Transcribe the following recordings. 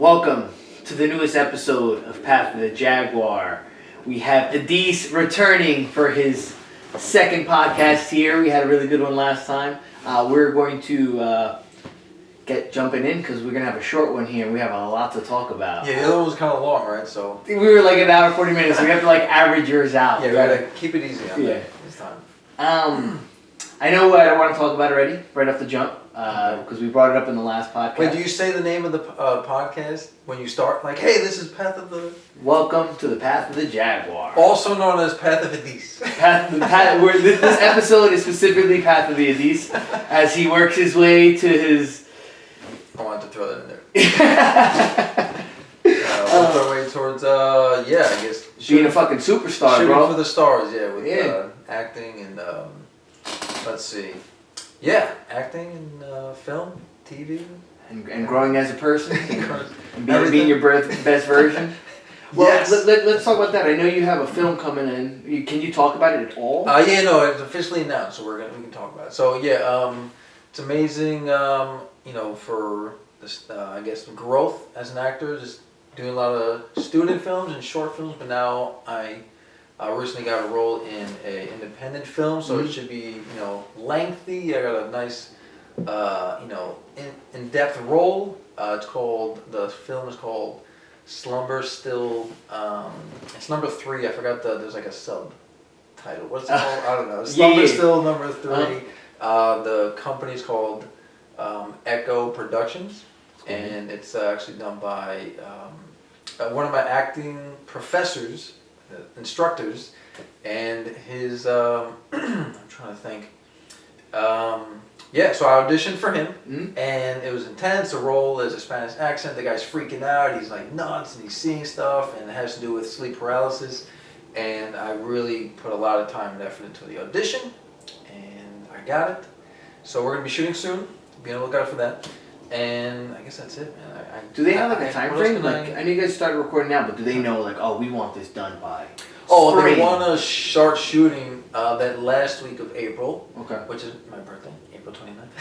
Welcome to the newest episode of Path of the Jaguar. We have Edis returning for his second podcast here. We had a really good one last time. We're going to get jumping in because we're going to have a short one here. We have a lot to talk about. Yeah, the other one was kind of long, right? So we were like an hour 40 minutes, so we have to like average yours out. Yeah, we gotta keep it easy on that this time. I know what I want to talk about already, right off the jump, because we brought it up in the last podcast. Wait, do you say the name of the podcast when you start? Like, hey, this is Path of the... Welcome to the Path of the Jaguar. Also known as Path of Edis. This episode is specifically Path of the Edis, as he works his way to his... I wanted to throw that in there. Works our way towards, I guess... Being a fucking superstar, shooting bro. for the stars, with acting and... let's see. Yeah, acting and film, TV. And growing as a person. and being your best version. Well, yes. let's talk about that. I know you have a film coming in. Can you talk about it at all? It's officially announced, so we can talk about it. So it's amazing. For this, I guess growth as an actor, just doing a lot of student films and short films. But now I recently got a role in an independent film, so it should be lengthy. I got a nice in-depth role. The film is called Slumber Still. It's number 3. I forgot there's like a subtitle. What's it called? I don't know. Slumber Still number 3. The company's called Echo Productions, and it's actually done by one of my acting professors, instructors, and his I'm trying to think. So I auditioned for him, and it was intense. The role is a Spanish accent. The guy's freaking out. He's like nuts, and he's seeing stuff, and it has to do with sleep paralysis. And I really put a lot of time and effort into the audition, and I got it. So we're gonna be shooting soon. Be on the lookout for that. And I guess that's it, man. Do they have like a time frame? Like, I know you guys started recording now, but do they know like, oh, we want this done by spring? They want to start shooting that last week of April. Okay. Which is my birthday, April 29th.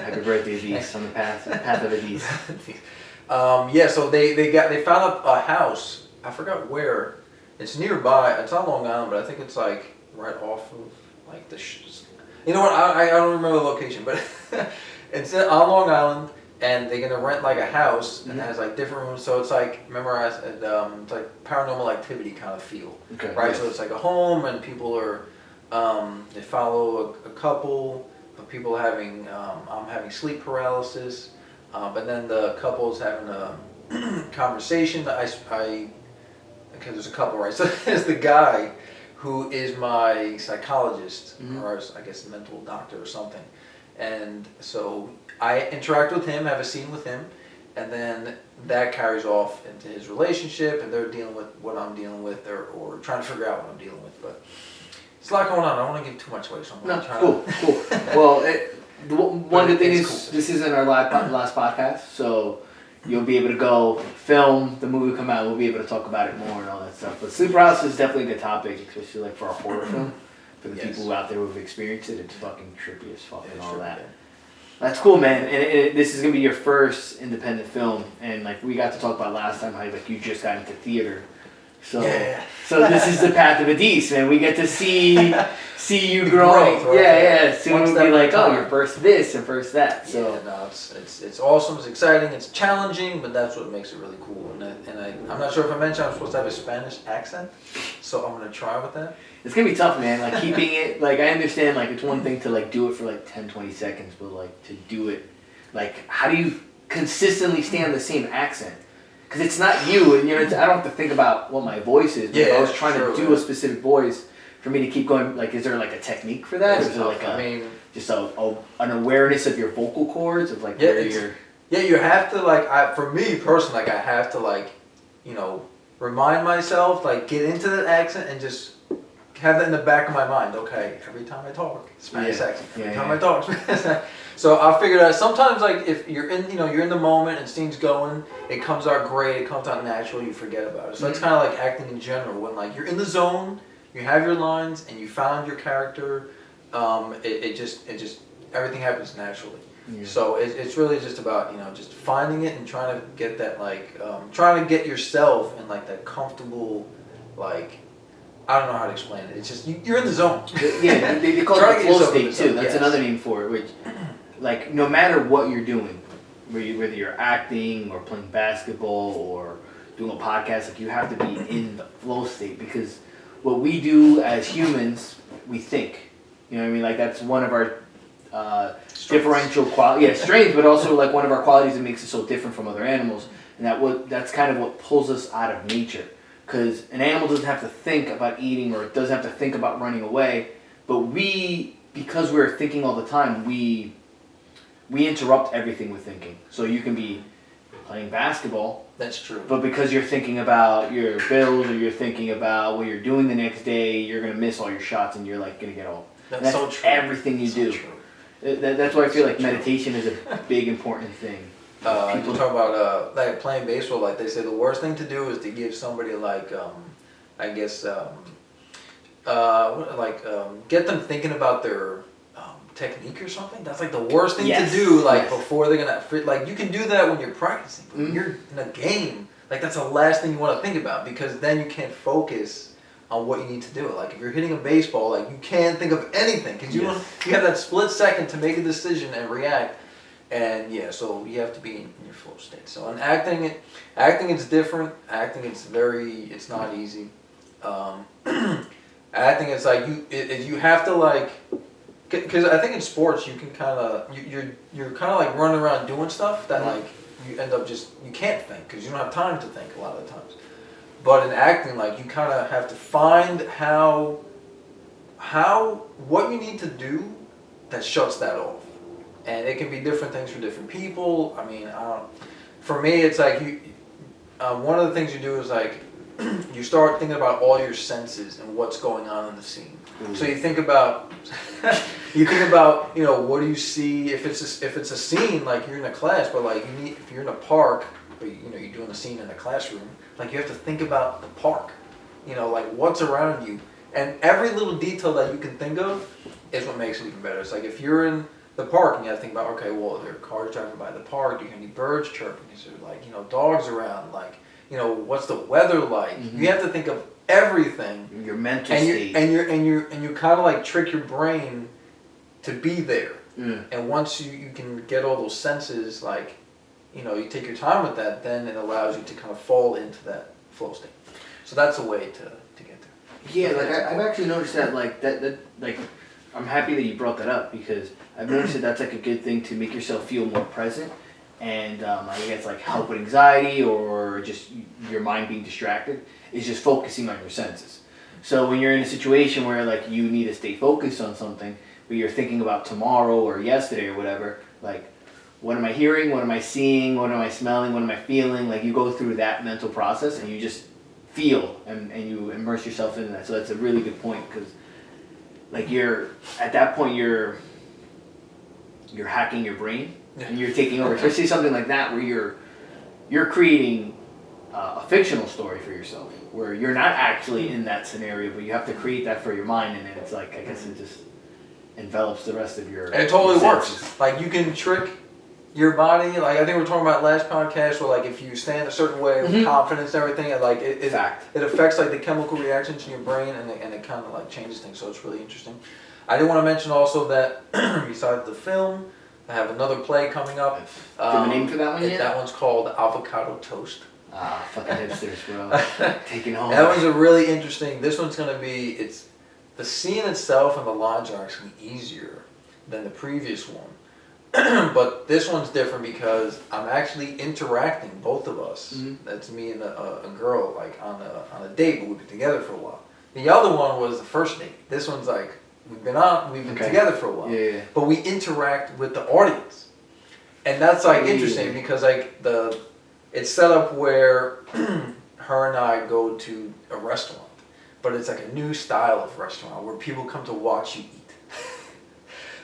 Happy birthday, Edis, on the path of Edis. So they found a house. I forgot where. It's nearby. It's on Long Island, but I think it's like right off of like the. You know what? I don't remember the location, but it's on Long Island. And they're gonna rent like a house, and it has like different rooms. So it's like, remember I said, it's like paranormal activity kind of feel, right? Yes. So it's like a home, and people are, they follow a couple of people having, I'm having sleep paralysis, but then the couple's having a conversation. Because there's a couple, right? So there's the guy who is my psychologist, or I guess mental doctor or something, and so I interact with him, have a scene with him, and then that carries off into his relationship, and they're dealing with what I'm dealing with, or trying to figure out what I'm dealing with. But it's a lot going on. I don't want to give too much away, so I'm going to try to... Cool. Well, one good thing is this isn't our last podcast, so you'll be able to go film, the movie come out, we'll be able to talk about it more and all that stuff. But sleep paralysis is definitely a good topic, especially like for a horror film. For the people out there who've experienced it, it's fucking trippy as fuck and all that. Yeah. That's cool, man. And this is gonna be your first independent film, and like we got to talk about last time how like you just got into theater, so this is the path of Edis, man. We get to see you growing. Growth, right? Soon we'll be like, oh, you're first this and first that. So it's awesome. It's exciting. It's challenging, but that's what makes it really cool. And I'm not sure if I mentioned I'm supposed to have a Spanish accent, so I'm gonna try with that. It's gonna be tough, man. Like keeping it, like I understand, like it's one thing to like do it for like 10, 20 seconds, but like to do it, like how do you consistently stay on the same accent? Because it's not you, and I don't have to think about what my voice is. But if I was trying to do a specific voice for me to keep going, like is there like a technique for that? Or is there like an awareness of your vocal cords of like where you're? Yeah, you have to like. For me personally, like I have to like, remind myself, like get into that accent and just have that in the back of my mind. Okay, every time I talk, Spanish accent. Every time I talk, Spanish accent. So I figured out sometimes like if you're in, you're in the moment and scene's going, it comes out great, it comes out natural, you forget about it. So it's kind of like acting in general. When like you're in the zone, you have your lines, and you found your character, it just everything happens naturally. Yeah. So it's really just about, just finding it and trying to get that, trying to get yourself in, that comfortable, I don't know how to explain it. It's just, you're in the zone. Yeah, they call it the flow state, too. That's another name for it, which, no matter what you're doing, whether you're acting or playing basketball or doing a podcast, you have to be in the flow state, because what we do as humans, we think. You know what I mean? That's one of our differential qualities. Yeah, strengths, but also one of our qualities that makes us so different from other animals, and that's kind of what pulls us out of nature. Because an animal doesn't have to think about eating, or it doesn't have to think about running away, but because we're thinking all the time, we interrupt everything with thinking. So you can be playing basketball. That's true. But because you're thinking about your bills, or you're thinking about what you're doing the next day, you're going to miss all your shots, and you're going to get all. That's so true. Everything you do. True. That's why I feel meditation is a big important thing. People talk about playing baseball. They say the worst thing to do is to give somebody get them thinking about their technique or something. That's the worst thing to do. Before they're gonna you can do that when you're practicing. But when you're in a game, that's the last thing you want to think about, because then you can't focus on what you need to do. If you're hitting a baseball, you can't think of anything, because you have that split second to make a decision and react. And so you have to be in your flow state. So in acting it's different. Acting it's not easy. Acting is you have to because I think in sports you can you're kind of running around doing stuff that you end up you can't think, because you don't have time to think a lot of the times. But in acting, you kind of have to find what you need to do that shuts that off. And it can be different things for different people. I mean, for me, it's one of the things you do is you start thinking about all your senses and what's going on in the scene. Mm-hmm. So you think about, what do you see if it's a scene, you're in a class, but if you're in a park, or you're doing a scene in a classroom, you have to think about the park, what's around you, and every little detail that you can think of is what makes it even better. It's if you're in the park and you have to think about, okay, well, there are cars driving by the park, do you hear any birds chirping, is there dogs around, what's the weather like? Mm-hmm. You have to think of everything, your mental state, and you kind of trick your brain to be there. And once you can get all those senses, you take your time with that, then it allows you to kind of fall into that flow state. So that's a way to get there. Yeah, I've actually noticed that I'm happy that you brought that up, because I've noticed that that's a good thing to make yourself feel more present, and I guess help with anxiety, or just your mind being distracted, is just focusing on your senses. So when you're in a situation where you need to stay focused on something, but you're thinking about tomorrow or yesterday or whatever, what am I hearing, what am I seeing, what am I smelling, what am I feeling, you go through that mental process and you just feel and you immerse yourself in that. So that's a really good point, because you're at that point you're hacking your brain, and you're taking over, especially something like that where you're creating a fictional story for yourself, where you're not actually in that scenario, but you have to create that for your mind, and then it's I guess it just envelops the rest of your. And it totally works. You can trick your body. I think we were talking about last podcast, where if you stand a certain way with confidence and everything, it affects the chemical reactions in your brain, and it kind of changes things. So it's really interesting. I did want to mention also that besides the film, I have another play coming up. Do you have a name for that one yet? That one's called Avocado Toast. Ah, fucking hipsters, bro. Taking home. That one's a really interesting. This one's gonna be. It's the scene itself and the lines are actually easier than the previous one. But this one's different because I'm actually interacting, both of us. Mm-hmm. That's me and a girl, on a date, but we've been together for a while. The other one was the first date. This one's we've been together for a while. Yeah. But we interact with the audience, and that's interesting because it's set up where her and I go to a restaurant, but it's a new style of restaurant where people come to watch you eat.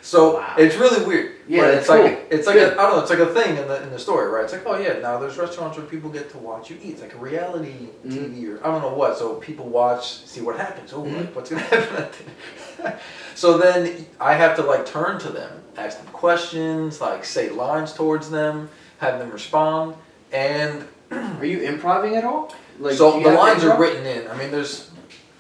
So Wow. it's really weird. Yeah, but that's I cool. don't know, it's like a thing in the story, right? It's like, oh yeah, now there's restaurants where people get to watch you eat. It's like a reality TV or I don't know what. So people watch, see what happens. Oh, like what's gonna happen? So then I have to like turn to them, ask them questions, like say lines towards them, have them respond, and Are you improving at all? Like, so do you the have lines are improv? written in. I mean, there's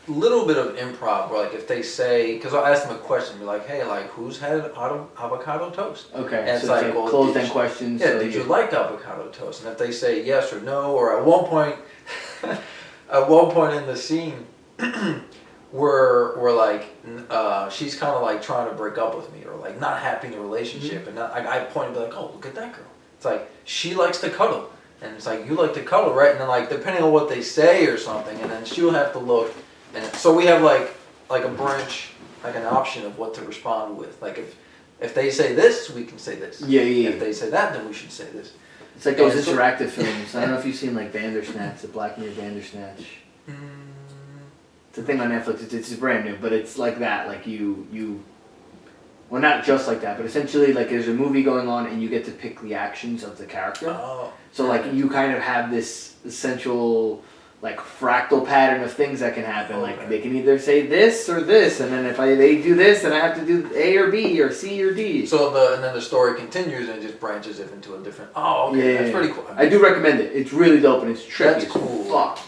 a little bit of improv, where like if they say, because I'll ask them a question, be like, hey, like who's had avocado toast? Okay, And it's so it's like, well, closed-end questions. Yeah, so did you like avocado toast? And if they say yes or no, or at one point, in the scene, we're like, she's kind of like trying to break up with me, or like not happy in a relationship, and I point and be like, oh, look at that girl. It's like she likes to cuddle, and it's like you like to cuddle, right? And then like depending on what they say or something, and then she'll have to look, and so we have like a branch, like an option of what to respond with. Like if they say this, we can say this. Yeah. If they say that, then we should say this. It's like those interactive films. I don't know if you've seen like Bandersnatch, the Black Mirror Bandersnatch. It's a thing on Netflix. It's brand new, but it's like that. Like you, well, not just like that, but essentially like there's a movie going on and you get to pick the actions of the character. Oh. So like you kind of have this essential like fractal pattern of things that can happen. Like they can either say this or this, and then if they do this, then I have to do A or B or C or D. So and then the story continues and it just branches it into a different. Oh, okay, yeah, that's pretty cool. I do recommend it. It's really dope and it's trippy. That's as cool. Fuck.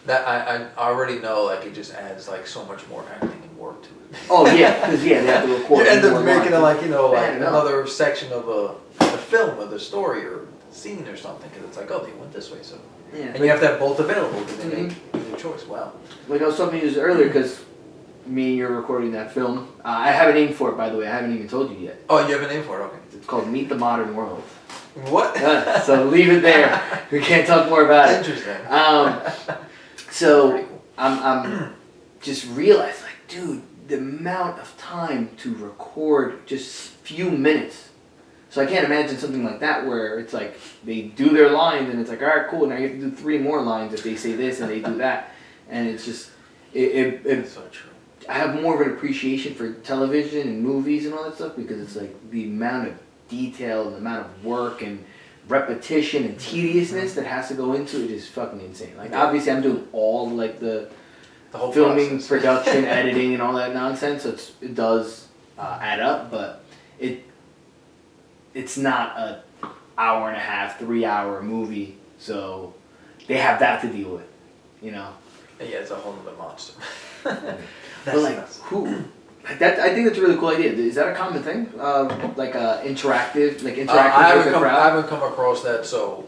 That I already know, like it just adds like so much more acting and work to it. Oh yeah, because they have to record. You end up more making it lines. like like Man, no. another section of a film or the story or scene or something, because it's like, oh, they went this way, so. Yeah. And you have to have both available because they make their choice. Wow. Like I was talking to you earlier, because me and you're recording that film. I have a name for it, by the way. I haven't even told you yet. Oh, you have a name for it? Okay. It's called Meet the Modern World. What? So leave it there. We can't talk more about it. Interesting. So Pretty cool. I'm just realized, like, dude, the amount of time to record just few minutes. So I can't imagine something like that where it's like they do their lines and it's like, all right, cool. Now you have to do 3 more lines if they say this and they do that, and it's just It's so true. I have more of an appreciation for television and movies and all that stuff because it's like the amount of detail and the amount of work and repetition and tediousness that has to go into it is fucking insane. Like obviously I'm doing all like the whole filming, process. production, editing, and all that nonsense. So it does add up, but it's not a hour and a half, 3 hour movie. So they have that to deal with, you know. Yeah, it's a whole other monster. But like that, I think that's a really cool idea. Is that a common thing? Like interactive, with the crowd? I haven't come across that. So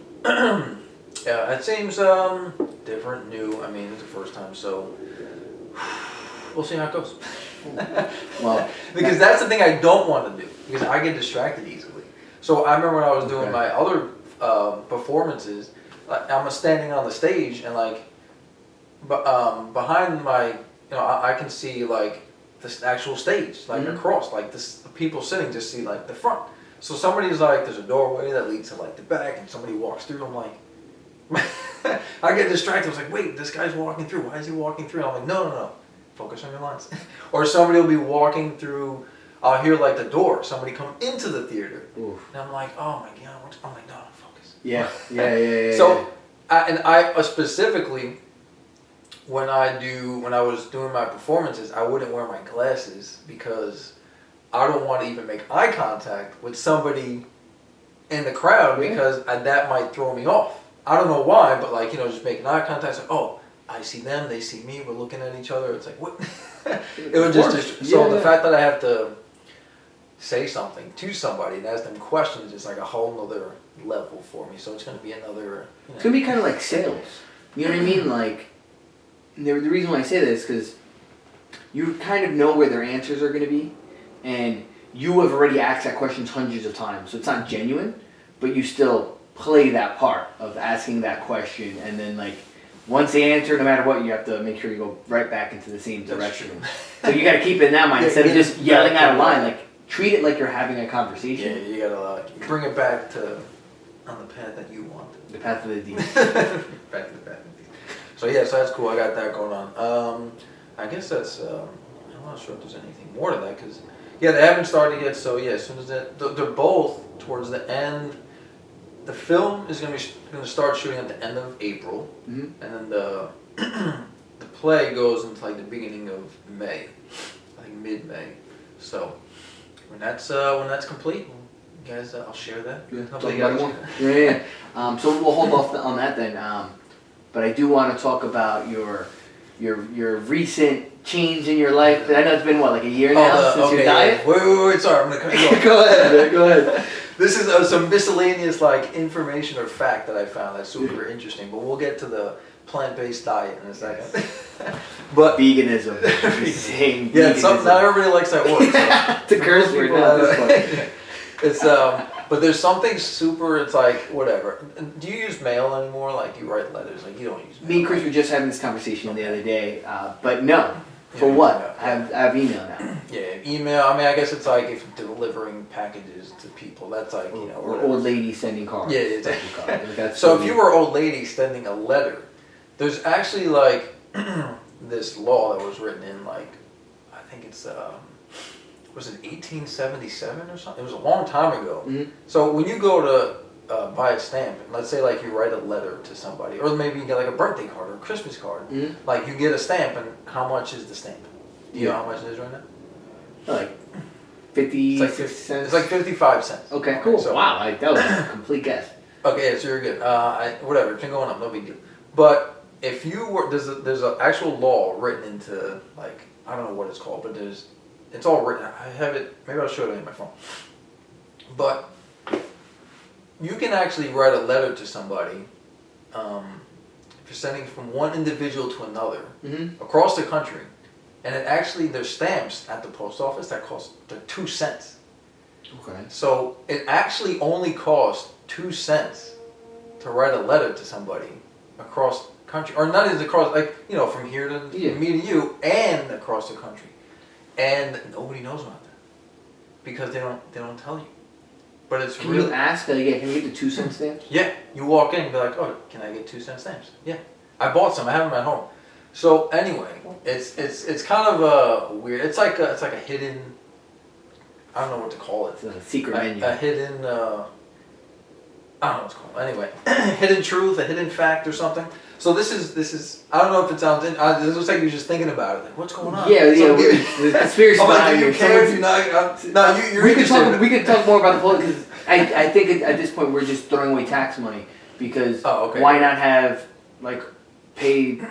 yeah, it seems different, new. I mean, it's the first time, so we'll see how it goes. Well, because that's the thing I don't want to do, because I get distracted easily. So I remember when I was doing my other performances, like I'm standing on the stage and like, behind my, I can see like this actual stage, like across, like the people sitting just see like the front. So somebody's like, there's a doorway that leads to like the back, and somebody walks through. I'm like, I get distracted. I was like, wait, this guy's walking through. Why is he walking through? And I'm like, no. Focus on your lines. Or somebody will be walking through. I'll hear like the door. Somebody come into the theater. Oof. And I'm like, oh my god. I'm like, no, focus. Yeah. So, I specifically, when I was doing my performances, I wouldn't wear my glasses because I don't want to even make eye contact with somebody in the crowd because that might throw me off. I don't know why, but like, just making eye contact, it's like, oh, I see them, they see me, we're looking at each other. It's like, what? It would the fact that I have to say something to somebody and ask them questions is like a whole nother level for me. So it's going to be another. It's going to be kind of like sales. You know what I mean? Like, the reason why I say that is because you kind of know where their answers are going to be, and you have already asked that question hundreds of times. So it's not genuine, but you still play that part of asking that question, and then like, once they answer, no matter what, you have to make sure you go right back into the same direction. So you got to keep it in that mind instead of just yelling out a line. Like, treat it like you're having a conversation. Yeah, you gotta bring it back to on the path that you want. The path of the deep. Back to the path of the deep. So yeah, so that's cool. I got that going on. I guess that's. I'm not sure if there's anything more to that because Yeah, they haven't started yet. So yeah, as soon as they're both towards the end. The film is going to start shooting at the end of April, and then the play goes into like the beginning of May, I think mid-May. So when that's complete, you guys, I'll share that. Yeah. So we'll hold off on that then. But I do want to talk about your recent change in your life. I know it's been like a year now since your diet. Yeah. Wait. Sorry, I'm gonna cut you off. Go ahead, man, go ahead. This is some miscellaneous like information or fact that I found that's super interesting. But we'll get to the plant-based diet in a second. But veganism. Same. Yeah, not everybody likes that word. So. It's a curse word now at this point. It's but there's something super. It's like whatever. Do you use mail anymore? Like you write letters? Like you don't use mail. Me and Chris were just having this conversation the other day. But no. For what? I have email now. Yeah, email. I mean, I guess it's like if you're delivering packages to people. That's like or old lady sending cards. Yeah, exactly. So if you were old lady sending a letter, there's actually like this law that was written in like I think it's was it 1877 or something? It was a long time ago. Mm-hmm. So when you go to buy a stamp, let's say like you write a letter to somebody, or maybe you get like a birthday card or a Christmas card, like you get a stamp, and how much is the stamp? Do you know how much it is right now? Like 50 cents? It's like 55 cents. Okay, cool. So, wow, that was a complete guess. Okay, so you're good. Whatever, it's been going up, no big deal. But if you were, there's an actual law written into, like, I don't know what it's called, but it's all written. I have it, maybe I'll show it on my phone. But you can actually write a letter to somebody, if you're sending from one individual to another, across the country, and there's stamps at the post office that cost 2 cents. Okay. So it actually only costs 2 cents to write a letter to somebody across the country, or not even across, like, from here to me to you, and across the country. And nobody knows about that because they don't tell you. But it's Can you ask? Can you get the 2 cent stamps? Yeah, you walk in and be like, oh, can I get 2 cent stamps? Yeah, I bought some. I have them at home. So anyway, it's kind of a weird. It's like a hidden. I don't know what to call it. It's a secret menu. A hidden. I don't know what it's called. Anyway, hidden truth, a hidden fact, or something. So this is. I don't know if it sounds. This looks like you're just thinking about it. Like, what's going on? Yeah. The conspiracy behind do you care if you're not? No, you're. We can talk more about the politics. Because I think at this point we're just throwing away tax money because why not have like paid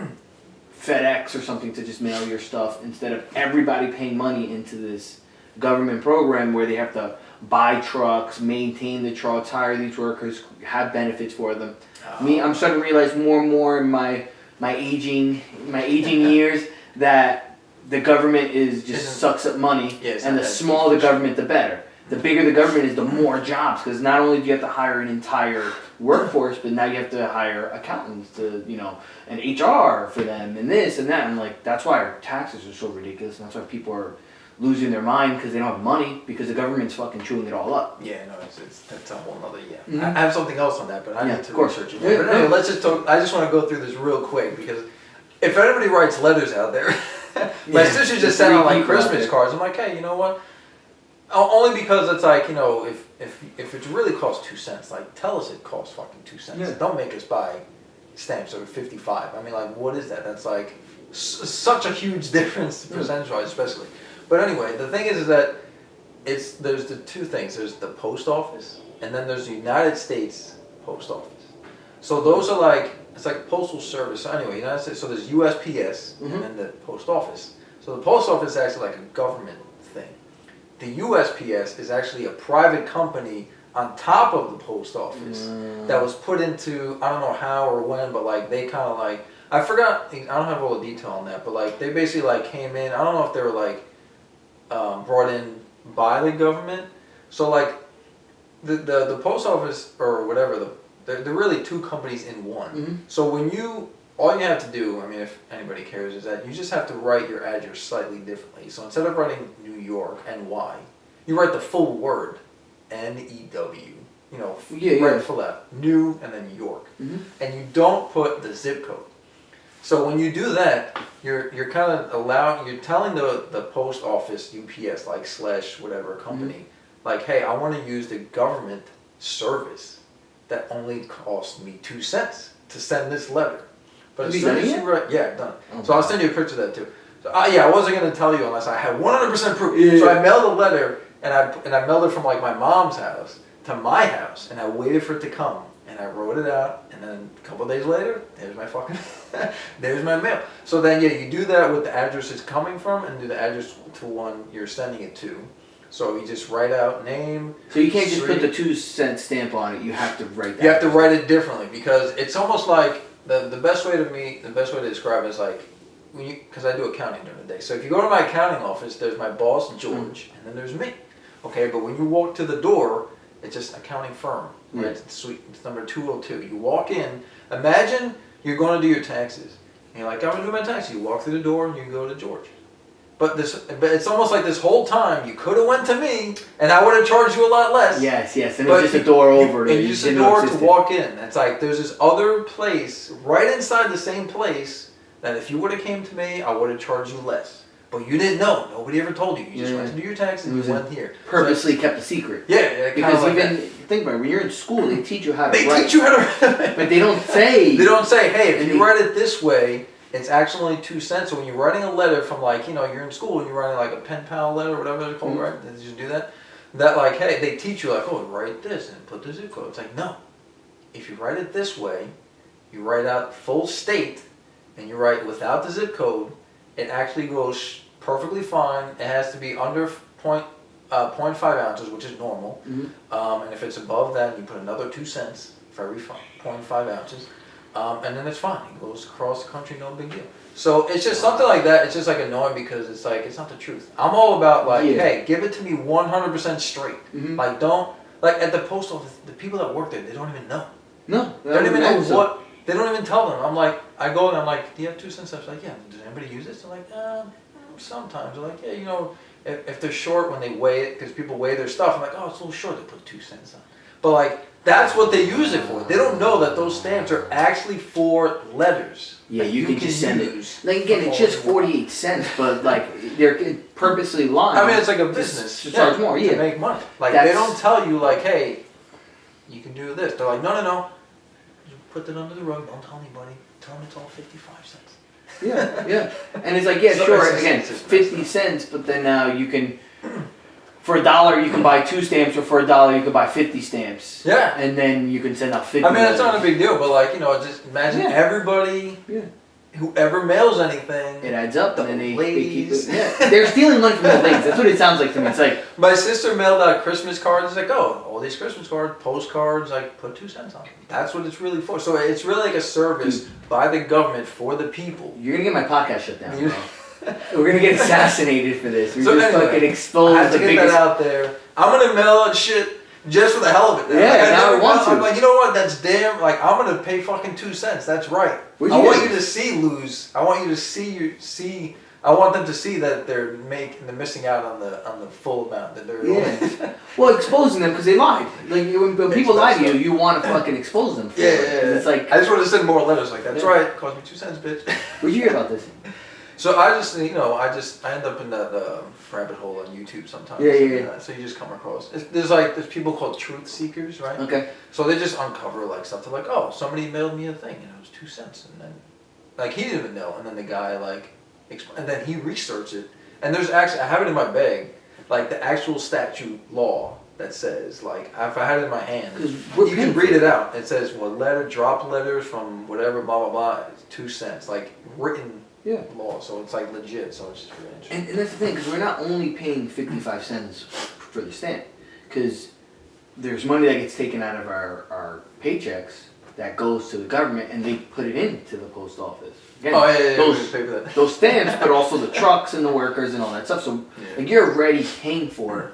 FedEx or something to just mail your stuff instead of everybody paying money into this government program where they have to buy trucks, maintain the trucks, hire these workers, have benefits for them. I'm starting to realize more and more in my aging years that the government just sucks up money, and the smaller the government, the better. The bigger the government is, the more jobs, because not only do you have to hire an entire workforce, but now you have to hire accountants to, an HR for them, and this and that. And like, that's why our taxes are so ridiculous, and that's why people are losing their mind because they don't have money because the government's fucking chewing it all up. Yeah, no, that's a whole nother, I have something else on that, but I need to research it. Yeah, but anyway, let's just talk. I just want to go through this real quick because if anybody writes letters out there, my sister just sent out like Christmas cards. I'm like, hey, you know what? Only because it's like, if it really costs 2 cents, like tell us it costs fucking 2 cents. Yeah. Don't make us buy stamps that are 55. I mean, like, what is that? That's like such a huge difference percentage-wise, especially. But anyway, the thing is that there's the two things. There's the post office, and then there's the United States Post Office. So those are like, it's like postal service. So anyway, United States. So there's USPS and then the post office. So the post office is actually like a government thing. The USPS is actually a private company on top of the post office that was put into, I don't know how or when, but like they kind of like, I forgot, I don't have all the detail on that, but like they basically like came in, I don't know if they were like brought in by the government. So like the post office or whatever, they're really two companies in one. So when all you have to do, I mean, if anybody cares, is that you just have to write your address slightly differently. So instead of writing New York, NY, you write the full word, N-E-W. Write it full out. New and then York. And you don't put the zip code. So when you do that, you're kind of you're telling the post office, UPS, like / whatever company, like, hey, I want to use the government service that only cost me 2 cents to send this letter. But as soon as you write, yeah, done. So I'll send you a picture of that too. So yeah, I wasn't gonna tell you unless I had 100% proof. Yeah. So I mailed a letter, and I mailed it from like my mom's house to my house, and I waited for it to come, and I wrote it out, and then a couple of days later, there's my fucking, there's my mail. So then yeah, you do that with the address it's coming from, and do the address to one you're sending it to. So you just write out name. So you can't just put the 2 cent stamp on it. You have to write that. You have to write it differently, because it's almost like the best way to describe it is like, because I do accounting during the day. So if you go to my accounting office, there's my boss, George, and then there's me. Okay, but when you walk to the door, it's just accounting firm, right? It's number 202. You walk in, imagine you're going to do your taxes. And you're like, I'm going to do my taxes. You walk through the door and you go to George. But it's almost like this whole time you could have went to me, and I would have charged you a lot less. Yes, and it's just a door over. And just a door to walk in. It's like there's this other place right inside the same place that if you would have came to me, I would have charged you less. But you didn't know. Nobody ever told you. You just went to do your taxes and you went here. Purposely kept a secret. Yeah, because even think about it, when you're in school, they teach you how to write. They teach you how to write. But they don't say. They don't say, hey, if you write it this way, it's actually 2 cents. So when you're writing a letter from like, you're in school and you're writing like a pen pal letter or whatever they're called, right? Did you do that? That like, hey, they teach you like, oh, write this and put the zip code. It's like, no. If you write it this way, you write out full state, and you write without the zip code, it actually goes perfectly fine. It has to be under 0.5 ounces, which is normal. And if it's above that, you put another 2 cents for every 0.5 ounces. And then it's fine. It goes across the country, no big deal. So it's just something like that. It's just like annoying because it's like, it's not the truth. I'm all about like, hey, give it to me 100% straight. Like at the post office, the people that work there, they don't even know. No. They don't even know what. They don't even tell them. I'm like, I go and I'm like, do you have 2 cents? I'm like, yeah. Does anybody use this? They're like, sometimes. They're like, yeah, if they're short when they weigh it, because people weigh their stuff. I'm like, oh, it's a little short. They put 2 cents on. But like, that's what they use it for. They don't know that those stamps are actually for letters. Yeah, you can just send it. Like again, it's just 48 cents, but like they're purposely lying. I mean, it's like a business to charge more. To make money. Like they don't tell you like, hey, you can do this. They're like, no. Put it under the rug. Don't tell anybody. Tell them it's all 55 cents. Yeah. And it's like, yeah, so sure. Again, 50 cents, but then now you can, for $1 you can buy 2 stamps, or for $1 you can buy 50 stamps. Yeah. And then you can send out 50. I mean, it's not a big deal, but like, just imagine everybody, whoever mails anything, it adds up, and then they keep it. Yeah. They're stealing money from the ladies. That's what it sounds like to me. It's like, my sister mailed out Christmas cards. It's like, oh, all these Christmas cards, postcards, like put 2 cents on them. That's what it's really for. So it's really like a service by the government for the people. You're gonna get my podcast shut down, bro. We're gonna get assassinated for this. We're so just anyway, fucking exposed. I have to get that out there. I'm gonna mail out shit just for the hell of it. Yeah, like, now I want to. I'm like, you know what? That's damn. Like, I'm gonna pay fucking 2 cents. That's right. I want you to see. I want you to see. I want them to see that they're missing out on the full amount that they're. Yeah. Well, exposing them because they lied. Like when people lie to you, you want to fucking expose them. For it. It's like, I just want to send more letters like that. That's right. It cost me 2 cents, bitch. Where'd you hear about this? So I just, I end up in that rabbit hole on YouTube sometimes. Yeah. So you just come across. There's people called truth seekers, right? Okay. So they just uncover like stuff. They're like, oh, somebody mailed me a thing, and it was 2 cents, and then, like, he didn't even know, and then the guy like, and then he researched it, and there's actually, I have it in my bag, like the actual statute law that says, like, if I had it in my hand, you can read it out. It says, drop letters from whatever, blah blah blah, it's 2 cents, like written. Law, so it's like legit, so it's just really interesting. And that's the thing, because we're not only paying 55 cents for the stamp, because there's money that gets taken out of our paychecks that goes to the government, and they put it into the post office. Again, those stamps, but also the trucks and the workers and all that stuff. So like you're already paying for it,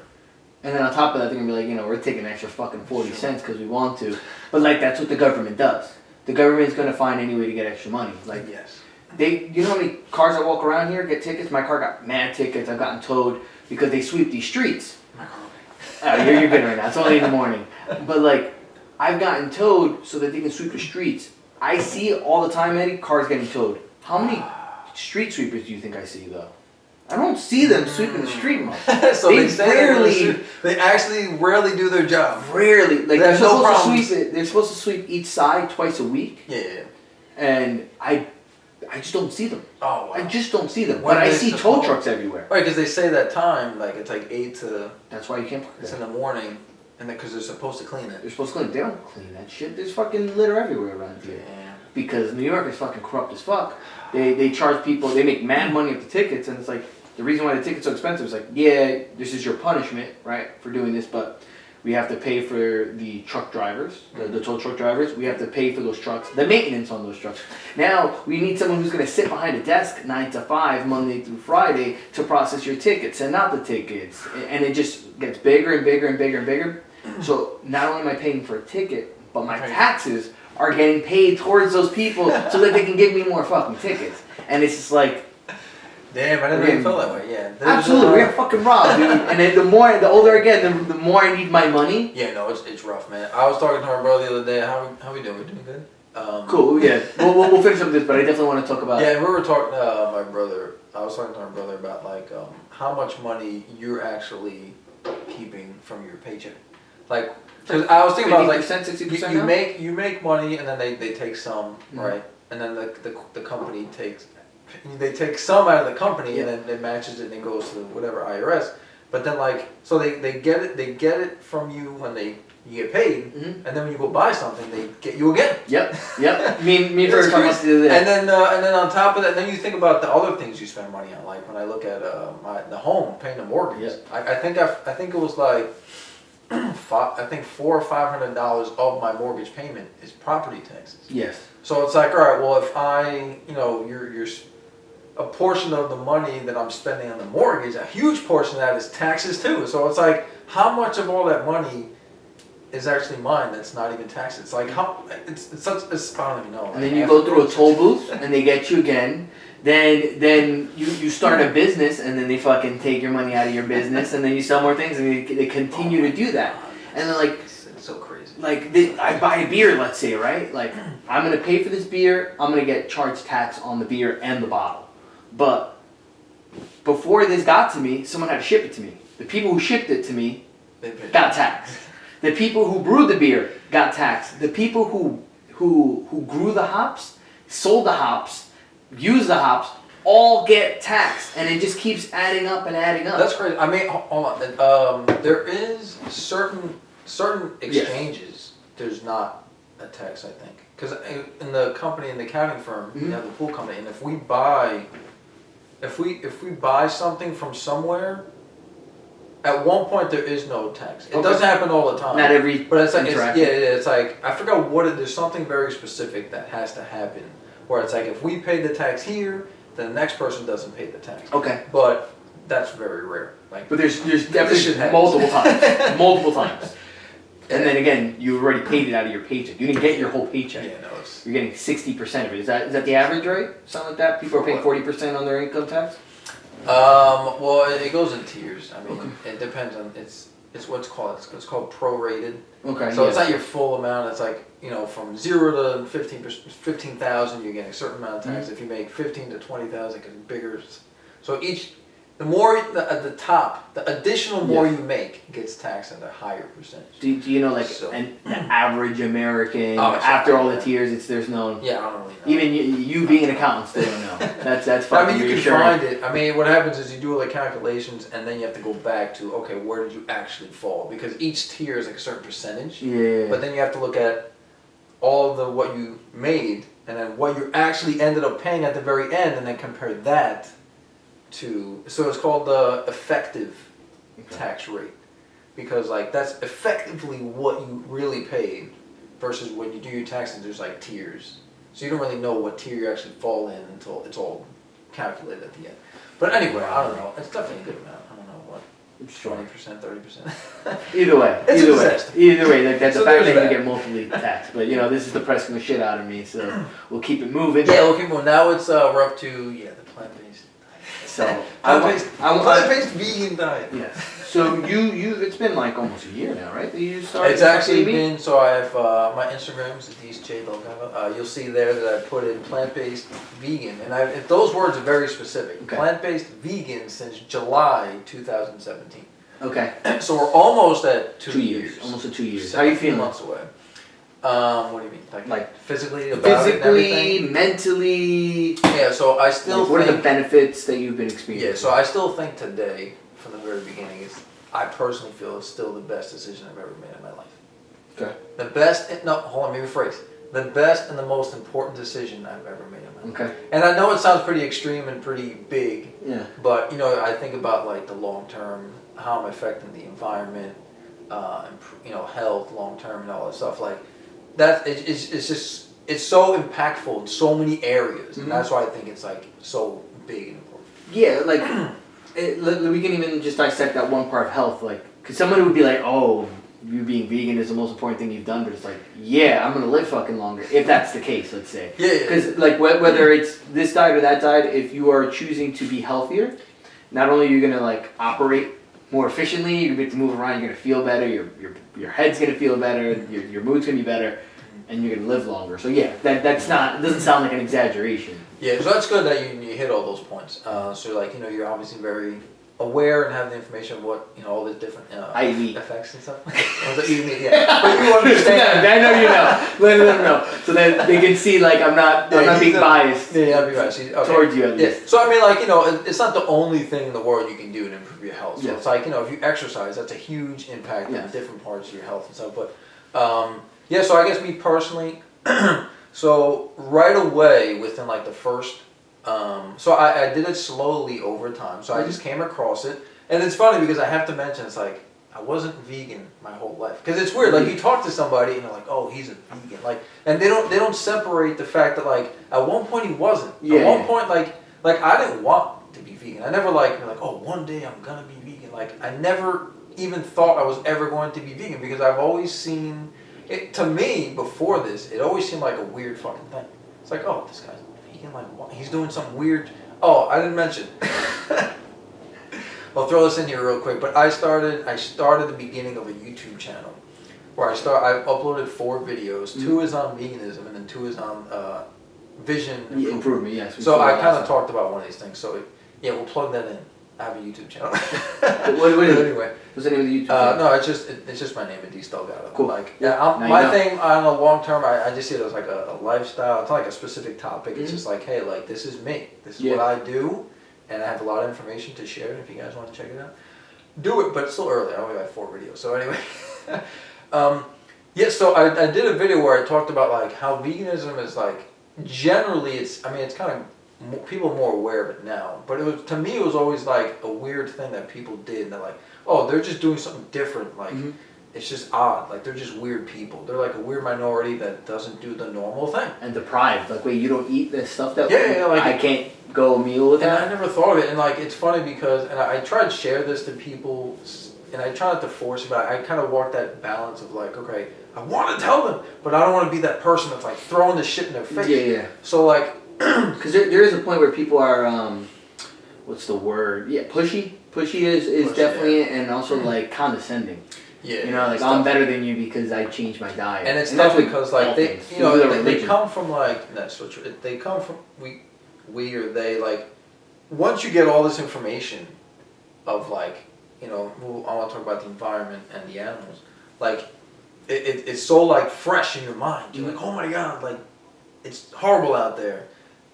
and then on top of that, they're gonna be like, we're taking an extra fucking 40 cents because we want to. But like that's what the government does. The government's gonna find any way to get extra money. Like you know how many cars that walk around here get tickets? My car got mad tickets. I've gotten towed because they sweep these streets. You're good right now. It's only in the morning. But like, I've gotten towed so that they can sweep the streets. I see it all the time, Eddie. Cars getting towed. How many street sweepers do you think I see though? I don't see them sweeping the street much. So they rarely. They actually rarely do their job. Rarely, like they're no supposed problems. to sweep it. They're supposed to sweep each side twice a week. Yeah. And I just don't see them. Oh wow. I just don't see them. When But I they see tow supposed- trucks everywhere. Right, because they say that time, like it's like 8 to. That's why you can't park It's there. in the morning, and because they're supposed to clean it. They're supposed to clean it. They don't clean that shit. There's fucking litter everywhere around here. Yeah. Because New York is fucking corrupt as fuck. They charge people, they make mad money off the tickets, and it's like, the reason why the ticket's so expensive is like, yeah, this is your punishment, right, for doing this, but we have to pay for the truck drivers, the tow truck drivers, we have to pay for those trucks, the maintenance on those trucks. Now, we need someone who's going to sit behind a desk 9 to 5, Monday through Friday, to process your tickets, send out the tickets, and it just gets bigger and bigger and bigger and bigger. So, not only am I paying for a ticket, but my taxes are getting paid towards those people so that they can give me more fucking tickets. And it's just like, Damn, I didn't even feel that way. Yeah. absolutely, we're fucking robbed, dude. And then the older I get, the more I need my money. Yeah, no, it's rough, man. I was talking to my brother the other day. How we doing? We doing good? Cool, yeah. We'll finish up this, but I definitely want to talk about. Yeah, we were talking. My brother. I was talking to my brother about like how much money you're actually keeping from your paycheck. Like, because I was thinking about like 60%. you make money and then they take some, right, and then the company takes. They take some out of the company and then it matches it and it goes to whatever IRS. But then like so they get it from you when you get paid, and then when you go buy something they get you again. Yep. Me first time the other day. And then on top of that, then you think about the other things you spend money on. Like when I look at the home, paying the mortgage. Yep. I think it was like $400 or $500 of my mortgage payment is property taxes. Yes. So it's like, all right, well, if you're a portion of the money that I'm spending on the mortgage, a huge portion of that is taxes too. So it's like, how much of all that money is actually mine that's not even taxed? It's like, it's I don't even know. And then you go through a toll booth and they get you again. Then you start a business and then they fucking take your money out of your business and then you sell more things and they continue to do that. And then like, it's so crazy. Like I buy a beer, let's say, right? Like I'm gonna pay for this beer, I'm gonna get charged tax on the beer and the bottle. But before this got to me, someone had to ship it to me. The people who shipped it to me got taxed. The people who brewed the beer got taxed. The people who grew the hops, sold the hops, used the hops, all get taxed, and it just keeps adding up and adding up. That's crazy. I mean, hold on. There is certain exchanges. There's not a tax, I think, because in the company, in the accounting firm, we have the pool company, and if we buy something from somewhere, at one point there is no tax. It doesn't happen all the time. Not every but it's like interaction. it's like I forgot what it. There's something very specific that has to happen, where it's like if we pay the tax here, then the next person doesn't pay the tax. Okay. But that's very rare. Like, but there's definitely multiple times. And then again, you already paid it out of your paycheck. You didn't get your whole paycheck. Yeah, no, you're getting 60% of it. Is that the average rate? Something like that? People are paying 40% on their income tax? Well, it goes in tiers. I mean, it depends on it's what's called prorated. Okay. So it's not your full amount. It's like from 0 to 15,000, you're getting a certain amount of tax. If you make 15 to 20,000, it gets bigger. So the more at the top, the additional more you make gets taxed at a higher percentage. Do you know the average American after all the tiers? There's no. Yeah, I don't really know. Even you being an accountant still don't know. That's fucking. I mean, you can find it. I mean, what happens is you do all the calculations, and then you have to go back to where did you actually fall? Because each tier is like a certain percentage. Yeah. But then you have to look at all the what you made, and then what you actually ended up paying at the very end, and then compare that to. So it's called the effective tax rate, because like that's effectively what you really paid, versus when you do your taxes, there's like tiers. So you don't really know what tier you actually fall in until it's all calculated at the end. But anyway, I don't know. It's definitely a good amount. I don't know what. 20%, 30%. Either way, like that's So the fact that there's you that. get multiply taxed. But this is depressing the shit out of me. So we'll keep it moving. Yeah, we'll keep moving. Now we're up to the plant-based. So Plant-based vegan diet. Yes. So it's been like almost a year now, right? That you started. It's actually been, so I have, my Instagram is Edis Delgado. You'll see there that I put in plant-based vegan, and those words are very specific. Okay. Plant-based vegan since July 2017. Okay. So we're almost at 2 years. Almost at 2 years. How are you feeling? Months away. What do you mean? Like physically, mentally. Yeah. So I still. Like, what are the benefits that you've been experiencing? Yeah. So I still think today, from the very beginning, I personally feel it's still the best decision I've ever made in my life. Okay. The best. No, hold on. Let me rephrase. The best and the most important decision I've ever made in my life. Okay. And I know it sounds pretty extreme and pretty big. Yeah. But I think about like the long term, how I'm affecting the environment, and health long term and all that stuff like. That it's just it's so impactful in so many areas, and that's why I think it's like so big and important. Yeah, like we can even just dissect that one part of health, like because somebody would be like, "Oh, you being vegan is the most important thing you've done," but it's like, yeah, I'm gonna live fucking longer if that's the case. Let's say, yeah, because like whether it's this diet or that diet, if you are choosing to be healthier, not only are you gonna like operate more efficiently, you're gonna be able to move around, you're gonna feel better, your head's gonna feel better, your mood's gonna be better, and you're gonna live longer. So yeah, that's not, it doesn't sound like an exaggeration. Yeah, so that's good that you hit all those points. So like, you're obviously very aware and have the information of what, all the different effects and stuff. But you understand. I know you know. Let them know. So that they can see like I'm not being biased. Yeah, I'll be biased. Towards you at least. Yeah. So I mean like, it's not the only thing in the world you can do to improve your health. So it's like, if you exercise, that's a huge impact on different parts of your health and stuff. But so I guess me personally, so right away within like the first so I did it slowly over time. So I just came across it. And it's funny because I have to mention, it's like, I wasn't vegan my whole life. Because it's weird, like you talk to somebody and they're like, oh, he's a vegan. Like, and they don't separate the fact that like, at one point he wasn't. Yeah. At one point, like I didn't want to be vegan. I never like, oh, one day I'm gonna be vegan. Like, I never even thought I was ever going to be vegan because I've always seen, it to me, before this, it always seemed like a weird fucking thing. It's like, oh, this guy's vegan, like what? He's doing some weird, oh, I didn't mention. I'll throw this in here real quick, but I started the beginning of a YouTube channel where I uploaded 4 videos. 2 is on veganism and then 2 is on vision improvement. Yes. So I kind of talked about one of these things. So we'll plug that in. I have a YouTube channel. Anyway, what's the name of the YouTube channel? No, it's just my name, Edis Delgado. Cool. Like, my thing on a long term, I just see it as like a lifestyle. It's not like a specific topic. It's just like, hey, like this is me. This is what I do. And I have a lot of information to share, and if you guys want to check it out, do it, but it's still early. I only got 4 videos. So anyway, so I did a video where I talked about like how veganism is like, generally it's kind of, people are more aware of it now, but to me it was always like a weird thing that people did, and they're like, oh, they're just doing something different, like it's just odd, like they're just weird people. They're like a weird minority that doesn't do the normal thing. And deprived, like, wait, you don't eat this stuff that like I can't go a meal with that? And I never thought of it, and like it's funny because, and I try to share this to people, and I try not to force it, but I kind of walk that balance of like, okay, I want to tell them, but I don't want to be that person that's like throwing the shit in their face. Yeah. So like, because there is a point where people are, what's the word? Yeah, pushy. Pushy is definitely, and also like condescending. Yeah, like I'm better than you because I changed my diet. And it's tough because like they come from like, that's so true. They come from we or they, like, once you get all this information of like, I want to talk about the environment and the animals, like it's so like fresh in your mind. You're like, oh my god, like it's horrible out there,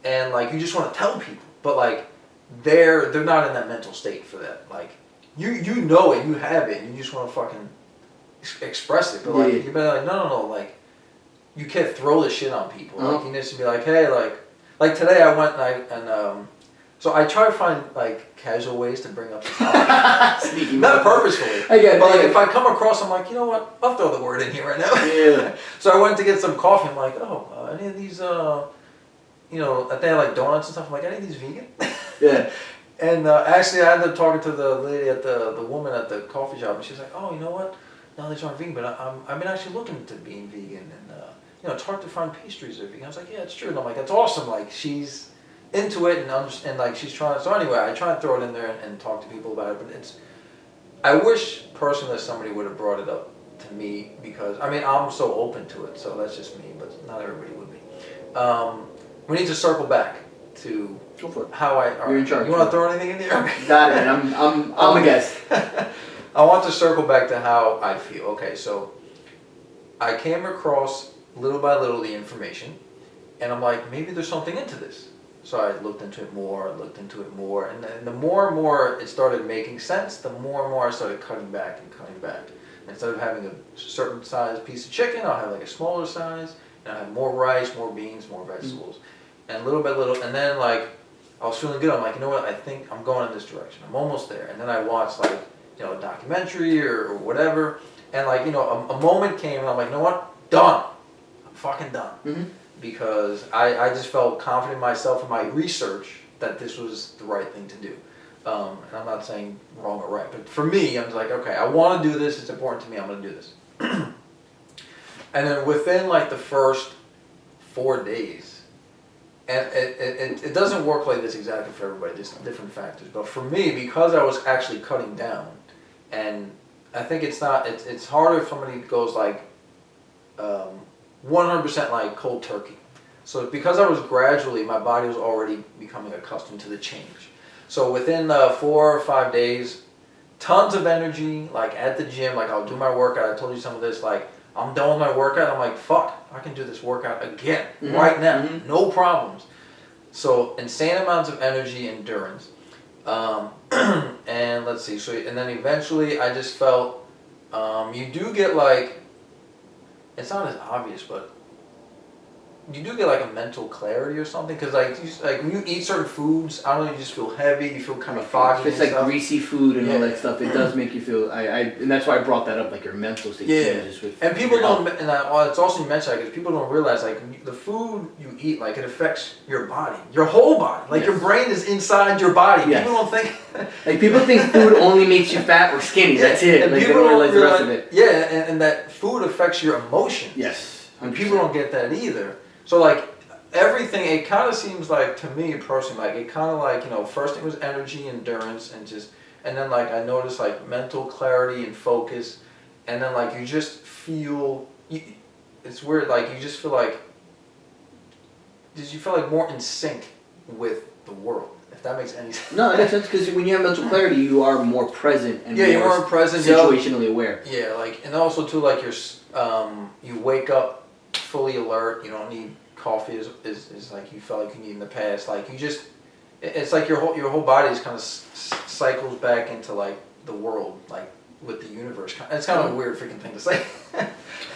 and like you just want to tell people, but like they're not in that mental state for that. Like you know it, you have it, and you just want to fucking express it, but like you better like no, like you can't throw this shit on people. Like you need to be like, hey, like today I went and so I try to find like casual ways to bring up the topic. Not purposefully. But like if I come across, I'm like, you know what? I'll throw the word in here right now. Yeah. So I went to get some coffee. I'm like, any of these, I think I like donuts and stuff. I'm like, any of these vegan? Yeah. And actually, I ended up talking to the lady the woman at the coffee shop, and she's like, oh, you know what? No, these aren't vegan, but I've been actually looking into being vegan, and it's hard to find pastries that are vegan. I was like, yeah, it's true. And I'm like, that's awesome. Like she's into it and like she's trying. So anyway, I try to throw it in there and talk to people about it. But I wish personally that somebody would have brought it up to me because I mean I'm so open to it. So that's just me, but not everybody would be. We need to circle back to Go for it. how I. You're in charge. You want to throw anything in there? Got it. I'm a guest. I want to circle back to how I feel. Okay, so I came across little by little the information, and I'm like, maybe there's something into this. So I looked into it more, and the more and more it started making sense, the more and more I started cutting back. Instead of having a certain size piece of chicken, I'll have like a smaller size, and I have more rice, more beans, more vegetables. And little by little, and then like, I was feeling good, I'm like, you know what, I think I'm going in this direction, I'm almost there. And then I watched like, you know, a documentary or whatever, and like, you know, a moment came, and I'm like, you know what, done. I'm fucking done. Mm-hmm. Because I just felt confident in myself in my research that this was the right thing to do. And I'm not saying wrong or right, but for me, I'm just like, okay, I want to do this, it's important to me, I'm going to do this. And then within like the first 4 days, and it doesn't work like this exactly for everybody, there's different factors, but for me, because I was actually cutting down, and I think it's harder if somebody goes like 100% like cold turkey. So because I was gradually, my body was already becoming accustomed to the change. So within 4 or 5 days, tons of energy, like at the gym, like I'll do my workout, I told you some of this, like I'm done with my workout, I'm like, fuck, I can do this workout again, right now, no problems. So insane amounts of energy, endurance. And let's see, so, and then eventually I just felt, you do get like, it's not as obvious, but you do get like a mental clarity or something, because like when you eat certain foods, I don't know, you just feel heavy, you feel kind of foggy. If it's like greasy food and all that stuff, it does make you feel. And that's why I brought that up, like your mental state changes with. And people don't, it's also mentioned because people don't realize like the food you eat, like it affects your body, your whole body. Like your brain is inside your body. Yes. People don't think. Like people think food only makes you fat or skinny. That's it. And like people they don't don't realize the rest of it. Yeah, and that food affects your emotions. Yes. 100%. And people don't get that either. So like everything, it kind of seems like to me personally, like it kind of like, you know, first it was energy, endurance, and then like I noticed like mental clarity and focus, and then like you just feel, it's weird, like you just feel like, you feel like more in sync with the world, if that makes any sense. No, it makes sense, because when you have mental clarity, you are more present and you're more present, situationally aware. Yeah, like, and also too, like you wake up fully alert, you don't need coffee is like you felt like you need in the past, like you just, it's like your whole body is kind of cycles back into like the world, like with the universe. It's kind of a weird freaking thing to say.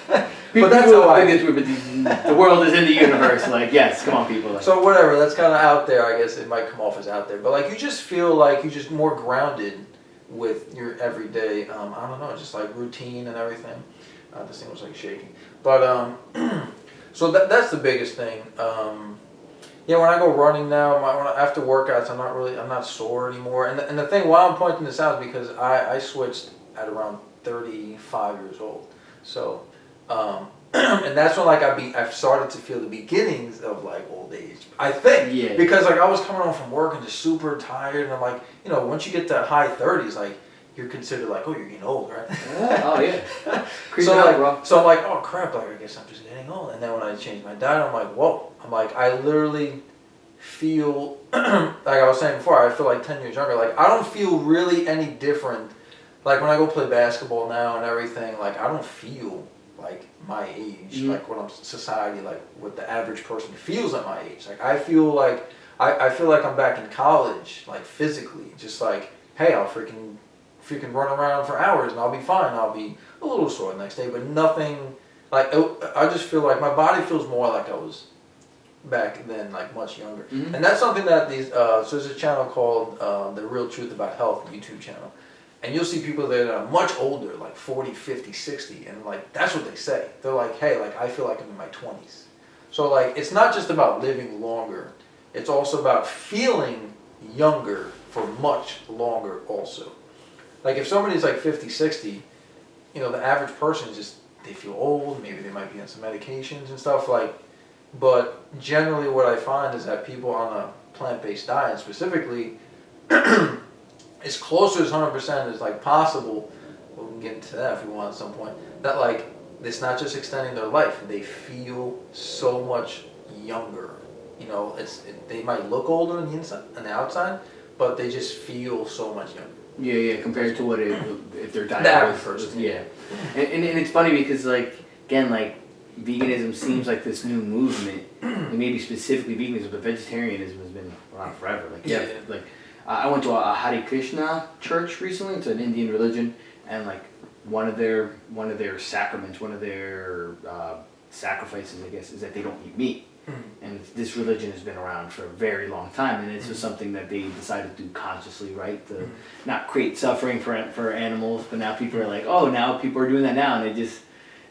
But that's how I get through. But the world is in the universe. Like, yes, come on, people. Like, so whatever, that's kind of out there. I guess it might come off as out there, but like you just feel like you're just more grounded with your everyday. I don't know, just like routine and everything. This thing was like shaking, but so that's the biggest thing. Yeah, when I go running now, after workouts, I'm not sore anymore. And the thing, why I'm pointing this out is because I switched at around 35 years old. So, and that's when like I've started to feel the beginnings of like old age. I think, because like I was coming home from work and just super tired, and I'm like, you know, once you get to high 30s, like you're considered like, oh, you're getting old, right? Yeah. Oh yeah. So I'm like, oh crap, like I guess I'm just getting old. And then when I changed my diet, I'm like, whoa. I'm like, I literally feel, like I was saying before, I feel like 10 years younger. Like I don't feel really any different. Like when I go play basketball now and everything, like I don't feel like my age, like what society, like what the average person feels at my age. Like I feel like, I feel like I'm back in college, like physically, just like, hey, I'll freaking run around for hours and I'll be fine. I'll be a little sore the next day, but nothing, like, I just feel like my body feels more like I was back then, like much younger. And that's something that so there's a channel called The Real Truth About Health, YouTube channel. And you'll see people there that are much older, like 40, 50, 60, and like, that's what they say. They're like, hey, like, I feel like I'm in my 20s. So like, it's not just about living longer, it's also about feeling younger for much longer also. Like if somebody's like 50, 60, you know, the average person is just, they feel old, maybe they might be on some medications and stuff, like, but generally what I find is that people on plant-based diet specifically, as close to as 100% as like possible. We can get into that if we want at some point. That like it's not just extending their life; they feel so much younger. You know, they might look older on the inside, on the outside, but they just feel so much younger. Yeah, compared to what if they're diet The average was, person. yeah. And it's funny because like again like veganism seems like this new movement, and maybe specifically veganism, but vegetarianism has been around forever. Like like I went to a Hare Krishna church recently. It's an Indian religion, and like one of their sacraments, one of their sacrifices, I guess, is that they don't eat meat. And this religion has been around for a very long time, and it's just something that they decided to do consciously, right? To not create suffering for animals, but now people are like, oh, now people are doing that now, and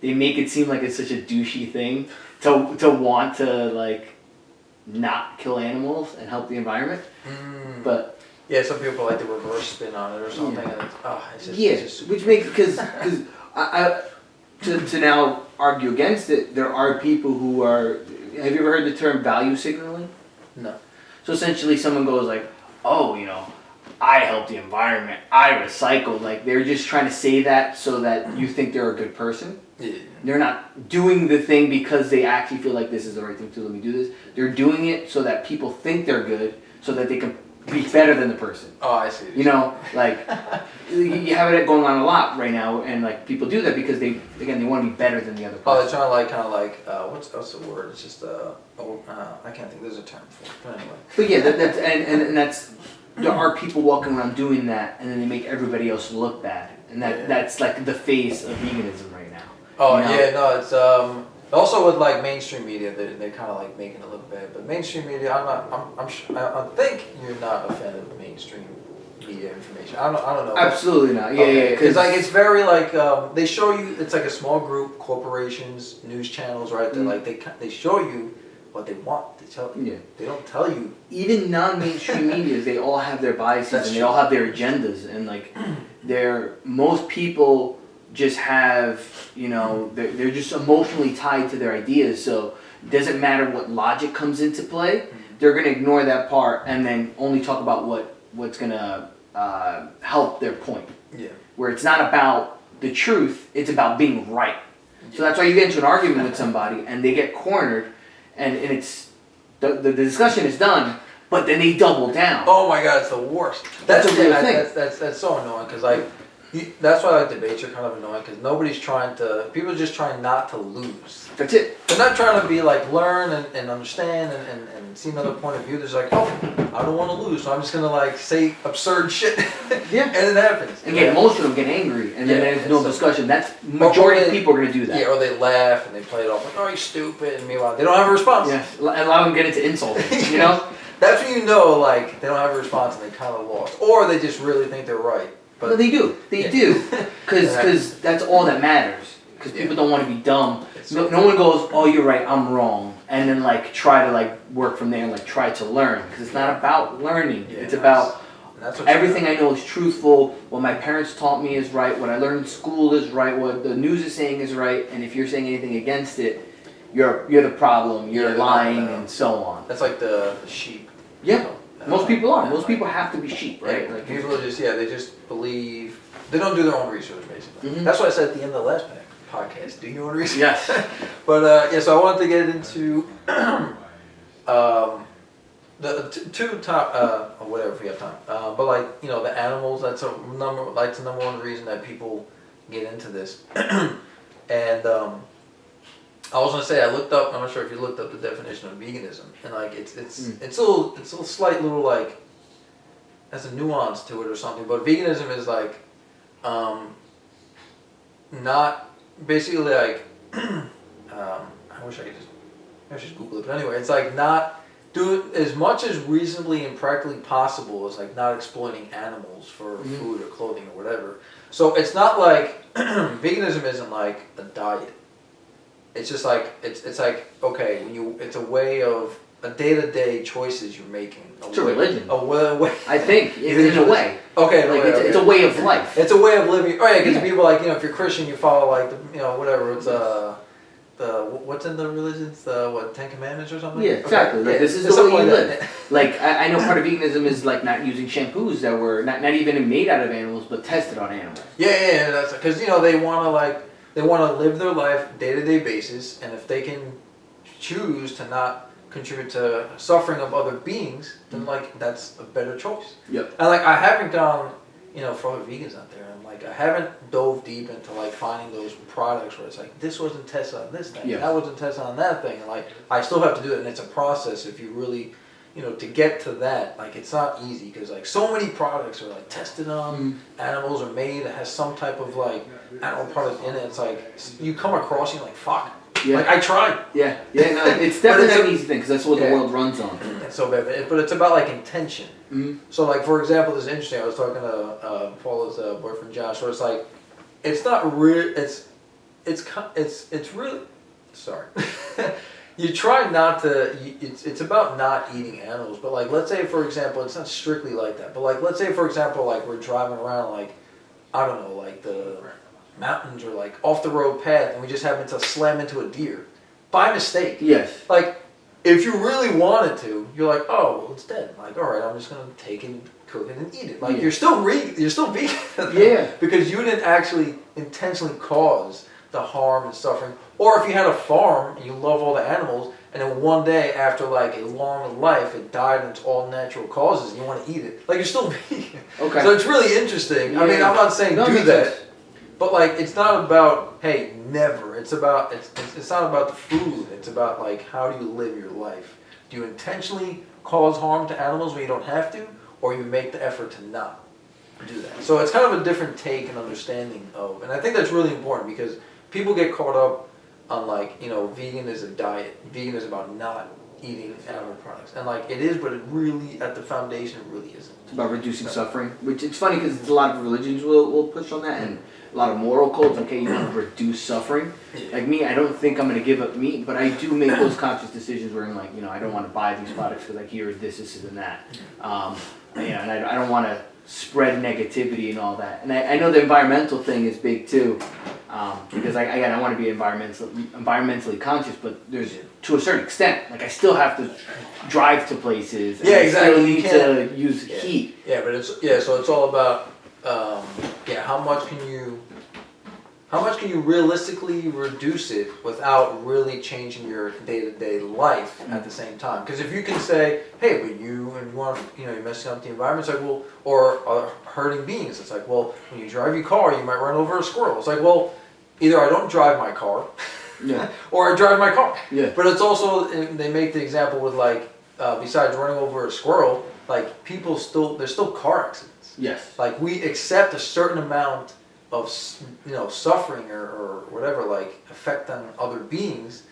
they make it seem like it's such a douchey thing to want to like not kill animals and help the environment. But yeah, some people like the reverse spin on it or something, and it's just it's just which makes because I to now argue against it, there are people who are. Have you ever heard the term value signaling? No. So essentially someone goes like, oh, you know, I help the environment, I recycle. Like they're just trying to say that so that you think they're a good person. Yeah. They're not doing the thing because they actually feel like this is the right thing to do, let me do this. They're doing it so that people think they're good so that they can be better than the person. Oh, I see. You know, like you have it going on a lot right now, and like people do that because they want to be better than the other person. Oh, they're trying to kind of like what's the word? It's just I can't think. There's a term for it. But anyway. But yeah, that's and that's there are people walking around doing that, and then they make everybody else look bad, and that's like the face of veganism right now. Oh, you know? yeah, no, it's also with like mainstream media, they're kind of like making it look bad. But mainstream media, I think you're not a fan of mainstream media information. I don't know. Absolutely not. Yeah, because like it's very like they show you. It's like a small group, corporations, news channels, right? They're like they show you what they want to tell you. Yeah. They don't tell you. Even non-mainstream medias, they all have their biases and they all have their agendas, and like most people just have, you know, they're just emotionally tied to their ideas, so it doesn't matter what logic comes into play, they're going to ignore that part and then only talk about what's going to help their point. Yeah. Where it's not about the truth, it's about being right. So that's why you get into an argument with somebody and they get cornered, and it's the discussion is done, but then they double down. Oh my God, it's the worst. That's a real thing. That's so annoying because like. That's why like debates are kind of annoying because nobody's trying to. People are just trying not to lose. That's it. They're not trying to be like learn and understand and see another point of view. They're just like, oh, I don't want to lose, so I'm just gonna like say absurd shit. Yeah, and it happens. And get emotional, get angry, and then there's no discussion. That's majority of people are gonna do that. Yeah, or they laugh and they play it off like, oh, you're stupid, and meanwhile they don't have a response. Yeah, allow them to get into insulting. You know, that's when you know like they don't have a response and they kind of lost, or they just really think they're right. But no, they do. They do. Because that's all that matters. Because people don't want to be dumb. No one goes, oh, you're right, I'm wrong. And then like try to like work from there and like try to learn. Because it's not about learning. It's about everything I know is truthful. What my parents taught me is right. What I learned in school is right. What the news is saying is right. And if you're saying anything against it, you're the problem. You're lying and so on. That's like the sheep. Yeah. You know? Most people are. Most people have to be sheep, right? Yeah, like people are just they just believe. They don't do their own research, basically. Mm-hmm. That's what I said at the end of the last podcast. Do your own research. Yes. But so I wanted to get into the two top or whatever if we have time. But like you know the animals. That's the number one reason that people get into this. And I was gonna say I looked up. I'm not sure if you looked up the definition of veganism, and like it's a little slight little like has a nuance to it or something. But veganism is like not basically like I wish I just Google it. But anyway, it's like not do as much as reasonably and practically possible as like not exploiting animals for food or clothing or whatever. So it's not like veganism isn't like a diet. It's just like it's like okay when it's a way of a day-to-day choices you're making. It's a religion. A way. I think in a way. Okay. Like it's a way of life. It's a way of living. Oh yeah, because people like if you're Christian you follow like the whatever it's what's in the religions? What, Ten Commandments or something? Yeah, exactly. Okay. Like, this is the way you live. Like, I know part of veganism is like not using shampoos that were not even made out of animals, but tested on animals. Yeah. That's because they want to live their life day-to-day basis, and if they can choose to not contribute to suffering of other beings, then like that's a better choice. Yep. And like I haven't gone, for other vegans out there, and like I haven't dove deep into like finding those products where it's like this wasn't tested on this thing, that wasn't tested on that thing, and like I still have to do it, and it's a process. If you really, to get to that, like it's not easy because like so many products are like tested on animals or made that has some type of like animal product in it. It's like you come across, you're like fuck. Yeah. Like I tried. Yeah. No, it's definitely not an easy thing because that's what the world runs on. It's so bad, but it's about like intention. Mm-hmm. So like for example, this is interesting. I was talking to Paula's boyfriend Josh, where it's like, it's not real. It's really. Sorry. You try not to. It's about not eating animals, but like let's say for example, it's not strictly like that. But like let's say for example, like we're driving around like, I don't know, like the mountains or like off the road path, and we just happen to slam into a deer by mistake. Yes. Like, if you really wanted to, you're like, oh, well, it's dead. Like, all right, I'm just gonna take it, cook it, and eat it. Like, you're still vegan. Yeah. Because you didn't actually intentionally cause the harm and suffering. Or if you had a farm and you love all the animals, and then one day after like a long life, it died in its all natural causes, and you want to eat it. Like, you're still vegan. Okay. So it's really interesting. Yeah. I mean, I'm not saying do that. Sense. But like, it's not about, hey, never. It's about, it's not about the food. It's about like, how do you live your life? Do you intentionally cause harm to animals when you don't have to, or you make the effort to not do that? So it's kind of a different take and understanding of, and I think that's really important because people get caught up on like, vegan is a diet. Vegan is about not eating animal products, and like it is, but it really, at the foundation, it really isn't. It's about reducing suffering, which it's funny because a lot of religions will push on that, and a lot of moral codes. Okay, you want to reduce suffering. Like me, I don't think I'm going to give up meat, but I do make those conscious decisions where I'm like, I don't want to buy these products because I hear this, and that. And I don't want to spread negativity and all that. And I know the environmental thing is big too, because I want to be environmentally conscious, but there's to a certain extent. Like I still have to drive to places. And exactly. I still need to use heat. Yeah, but so it's all about how much can you realistically reduce it without really changing your day-to-day life at the same time? Because if you can say, hey, but you want, you're messing up the environment, it's like, well, or hurting beings, it's like, well, when you drive your car, you might run over a squirrel. It's like, well, either I don't drive my car, or I drive my car. Yeah. But it's also, they make the example with like, besides running over a squirrel, like there's still car accidents. Yes. Like we accept a certain amount of suffering or whatever, like effect on other beings,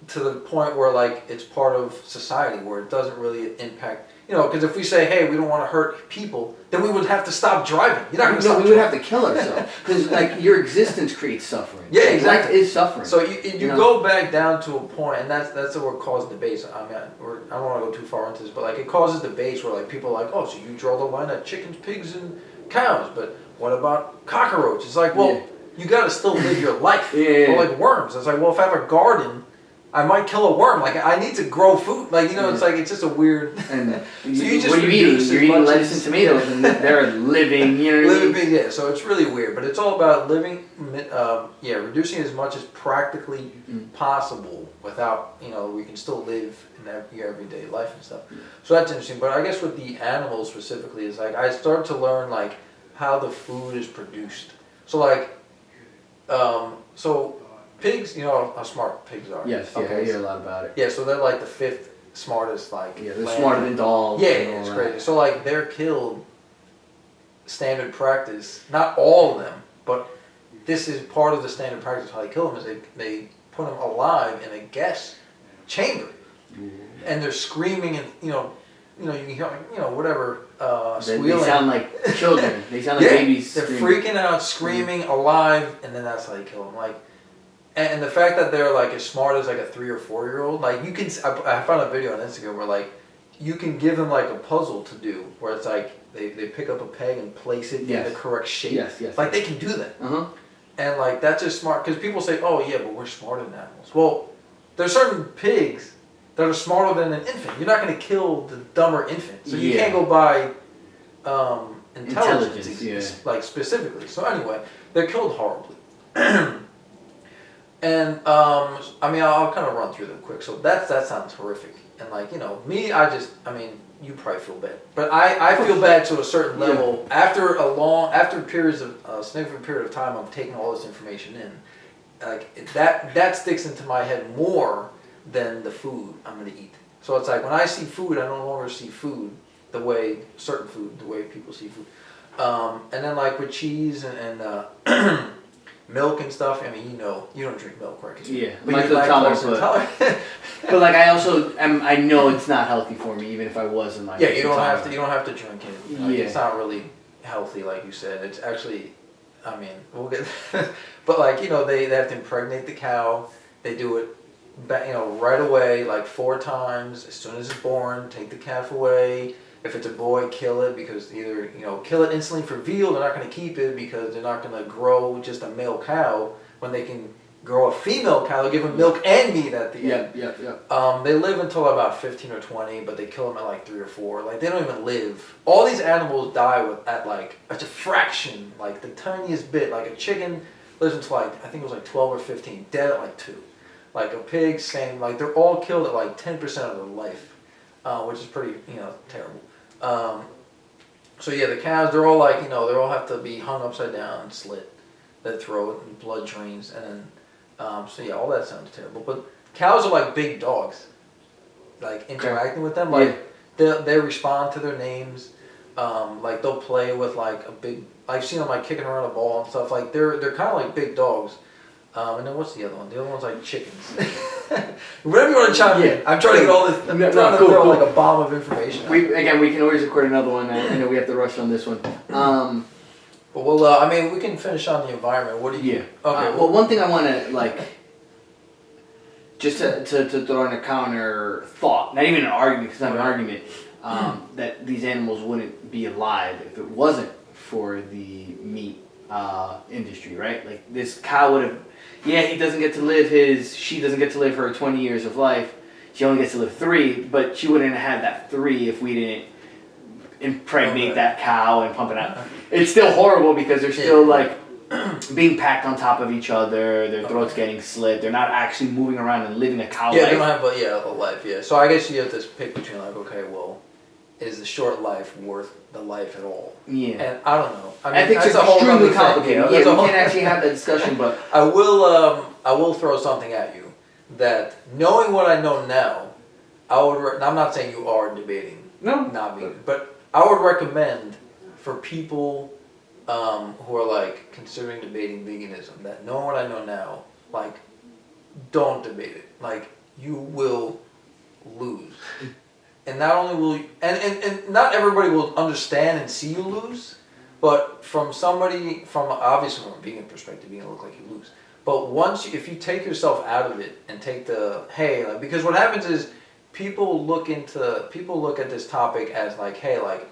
to the point where like it's part of society where it doesn't really impact. Because if we say, hey, we don't want to hurt people, then we would have to stop driving. You're not going to stop. We would have to kill ourselves because like your existence creates suffering. Yeah, exactly. Life is suffering. So you go back down to a point, and that's what causes debates. I mean, I don't want to go too far into this, but like it causes debates where like people are like, oh, so you draw the line at chickens, pigs, and cows, but what about cockroaches? It's like, well, you got to still live your life. Or like worms. It's like, well, if I have a garden, I might kill a worm. Like I need to grow food. Like it's like it's just a weird. And so you just you're eating lettuce and tomatoes, and they're living. Living, yeah. So it's really weird, but it's all about living. Reducing as much as practically possible without we can still live in your everyday life and stuff. So that's interesting. But I guess with the animals specifically is like I started to learn like how the food is produced. So like, pigs, how smart pigs are. Yes, I hear a lot about it. Yeah, so they're like the 5th smartest, like. Yeah, they're smarter than dogs. Yeah, it's crazy. So like they're killed standard practice. Not all of them, but this is part of the standard practice. How they kill them is they put them alive in a gas chamber, and they're screaming and you can hear like whatever squealing. They sound like children. They sound like babies. They're freaking out, screaming, alive, and then that's how you kill them. Like. And the fact that they're like as smart as like a 3 or 4 year old, like you can, I found a video on Instagram where like you can give them like a puzzle to do where it's like they pick up a peg and place it in the correct shape. Yes. Like they can do that. And like that's just smart because people say, "Oh yeah, but we're smarter than animals." Well, there's certain pigs that are smarter than an infant. You're not going to kill the dumber infant, so you can't go by intelligence, like specifically. So anyway, they're killed horribly. And I mean, I'll kind of run through them quick. So that sounds horrific. And like, you know, me, I mean, you probably feel bad, but I feel bad to a certain level after periods of a significant period of time of taking all this information in. Like that sticks into my head more than the food I'm gonna eat. So it's like when I see food, I no longer see food the way people see food. And then like with cheese and milk and stuff. I mean, you know, you don't drink milk, right? Yeah, but you're intolerant. But like I know it's not healthy for me, even if I wasn't like. Yeah, you don't have to drink it. Like, it's not really healthy, like you said. It's actually, I mean, we'll get. But like, you know, they have to impregnate the cow. They do it, you know, right away, like 4 times as soon as it's born. Take the calf away. If it's a boy, kill it because either, you know, kill it instantly for veal. They're not going to keep it because they're not going to grow just a male cow when they can grow a female cow. They'll give them milk and meat at the end. Yeah. They live until about 15 or 20, but they kill them at like 3 or 4. Like they don't even live. All these animals die at like a fraction, like the tiniest bit. Like a chicken lives until like I think it was like 12 or 15, dead at like 2. Like a pig, same. Like they're all killed at like 10% of their life, which is pretty, you know, terrible. So yeah, the cows, they're all like, you know, they all have to be hung upside down, slit, their throat, and blood drains, and then, so yeah, all that sounds terrible. But cows are like big dogs, like interacting with them, like they respond to their names, like they'll play with like a big, I've seen them like kicking around a ball and stuff, like they're kind of like big dogs. And then what's the other one? The other one's like chickens. Whatever you want to chime in. I'm trying to get all this. I'm trying to throw like a bomb of information. We can always record another one. I know we have to rush on this one. But well, I mean, we can finish on the environment. What do you? Yeah. Okay. Well, one thing I want to like, just to throw in a counter thought, not even an argument, because it's not an argument, that these animals wouldn't be alive if it wasn't for the meat industry, right? Like this cow would have. Yeah, she doesn't get to live her 20 years of life. She only gets to live 3, but she wouldn't have had that 3 if we didn't impregnate that cow and pump it out. It's still horrible because they're still like being packed on top of each other. Their throats getting slit. They're not actually moving around and living a cow life. Yeah, they don't have a life. Yeah, so I guess you have to pick between like, okay, well, is the short life worth the life at all? Yeah. And I don't know. I think it's extremely complicated. Yeah, we can't actually have that discussion, but I will throw something at you that knowing what I know now, I'm not saying you are debating not vegan, but I would recommend for people who are like considering debating veganism that knowing what I know now, like don't debate it. Like you will lose. And not only will you, and not everybody will understand and see you lose, but obviously from a vegan perspective, you're gonna look like you lose. But if you take yourself out of it and take because what happens is people look at this topic as like, hey, like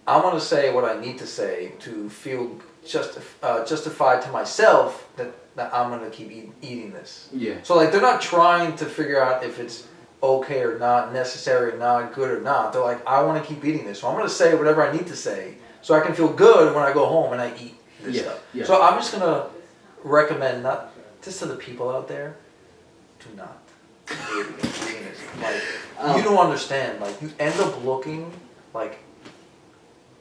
I want to say what I need to say to feel justified to myself that I'm gonna keep eating this. Yeah. So like they're not trying to figure out if it's okay or not, necessary or not, good or not. They're like, I want to keep eating this, so I'm going to say whatever I need to say so I can feel good when I go home and I eat this stuff. Yeah. So I'm just going to recommend, not just to the people out there, do not debate against veganism. Like, you don't understand. Like, you end up looking like,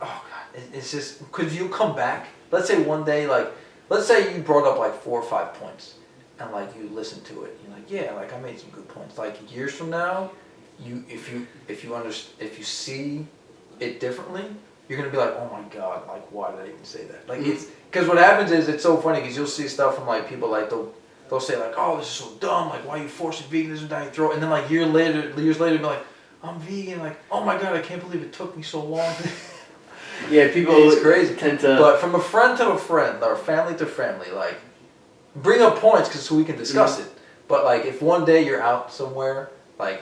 oh God, it's just, because you come back, let's say one day, like, let's say you brought up like 4 or 5 points. And like you listen to it, you're like, yeah, like I made some good points. Like years from now, if you see it differently, you're gonna be like, oh my God, like why did I even say that? Like it's because what happens is it's so funny because you'll see stuff from like people like they'll say like, oh, this is so dumb, like why are you forcing veganism down your throat? And then like years later, be like, I'm vegan, like oh my God, I can't believe it took me so long. Yeah, people it's crazy. Tend to. But from a friend to a friend or family to family, like. Bring up points so we can discuss it. But like if one day you're out somewhere, like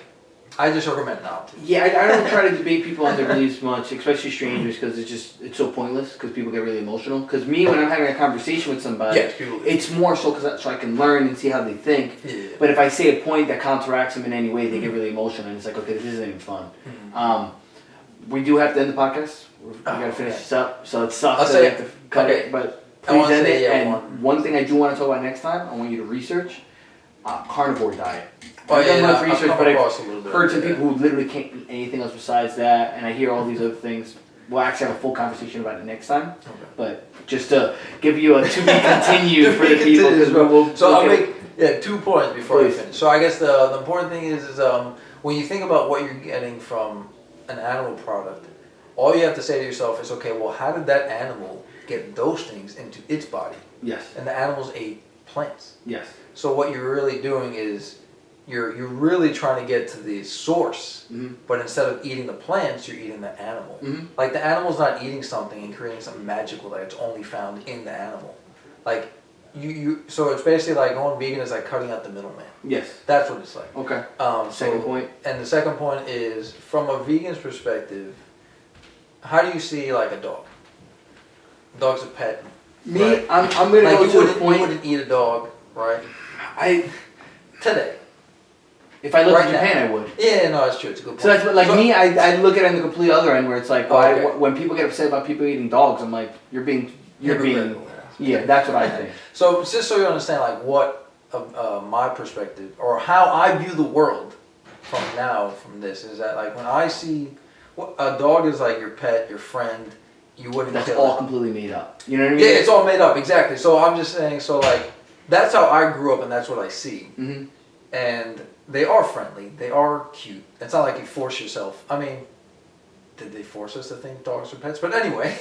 I just recommend not to. Yeah, I don't try to debate people on their beliefs much, especially strangers, because it's so pointless. Because people get really emotional. Because me, when I'm having a conversation with somebody, it's more so so I can learn and see how they think. Yeah. But if I say a point that counteracts them in any way, they get really emotional, and it's like, okay, this isn't even fun. We do have to end the podcast. We gotta finish this up, so it sucks that we have to cut it, but please end it. And one thing I do want to talk about next time, I want you to research carnivore diet. I've done much research, but I've heard some people who literally can't eat anything else besides that, and I hear all these other things. We'll actually have a full conversation about it next time, but just to give you a to be continued for the people. So I'll make 2 points before we finish. So I guess the important thing is when you think about what you're getting from an animal product, all you have to say to yourself is, okay, well, how did that animal get those things into its body? Yes. And the animals ate plants. Yes. So what you're really doing is you're really trying to get to the source, but instead of eating the plants, you're eating the animal. Like the animal's not eating something and creating something magical that it's only found in the animal. Like so it's basically like going vegan is like cutting out the middleman. Yes. That's what it's like. Okay. Second point. And the second point is, from a vegan's perspective, how do you see like a dog? Dog's a pet. Me, right? I'm gonna like go to the point. You wouldn't eat a dog, right? Today. If I lived right in Japan, now. I would. Yeah, no, that's true. It's a good point. So that's like me. I look at it on the complete other end, where it's like, when people get upset about people eating dogs, I'm like, you're being. Yeah, that's what I think. So just so you understand, like what my perspective or how I view the world from this is that like when I see a dog is like your pet, your friend, you wouldn't. That's kill all it. completely made up. You know what I mean? Yeah, it's all made up, exactly. So I'm just saying, so like that's how I grew up, and that's what I see. And they are friendly. They are cute. It's not like you force yourself. I mean, did they force us to think dogs are pets? But anyway,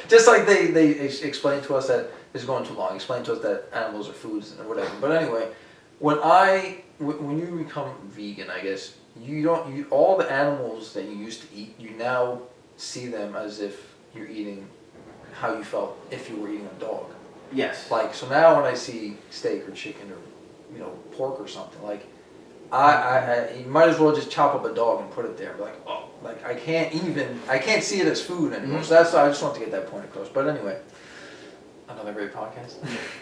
just like they explained to us that this is going too long. Explained to us that animals are foods or whatever. But anyway, when you become vegan, I guess all the animals that you used to eat, you now see them as if you're eating how you felt if you were eating a dog. Yes. Like so now when I see steak or chicken or pork or something, like you might as well just chop up a dog and put it there. Like, oh, like I can't see it as food anymore. So I just want to get that point across. But anyway, another great podcast.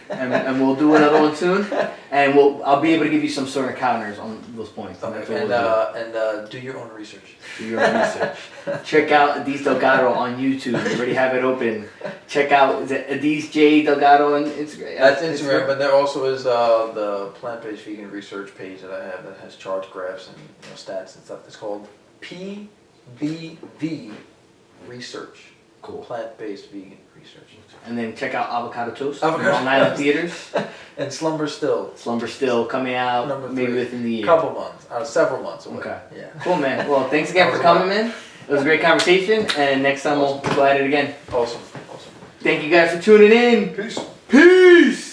and we'll do another one soon. And I'll be able to give you some sort of counters on those points. Okay. And do your own research. Do your own research. Check out Edis Delgado on YouTube. We already have it open. Check out Edis J Delgado on Instagram. That's Instagram, but there also is the plant-based vegan research page that I have that has charts, graphs, and stats and stuff. It's called PBV Research. Cool. Plant-based vegan research. And then check out Avocado Toast from Long Island Theaters. And Slumber Still. Slumber Still coming out maybe within the year. Couple months. Several months away. Okay. Yeah. Cool, man. Well, thanks again for coming, man. It was a great conversation, and next time we'll go at it again. Awesome. Thank you guys for tuning in. Peace. Peace!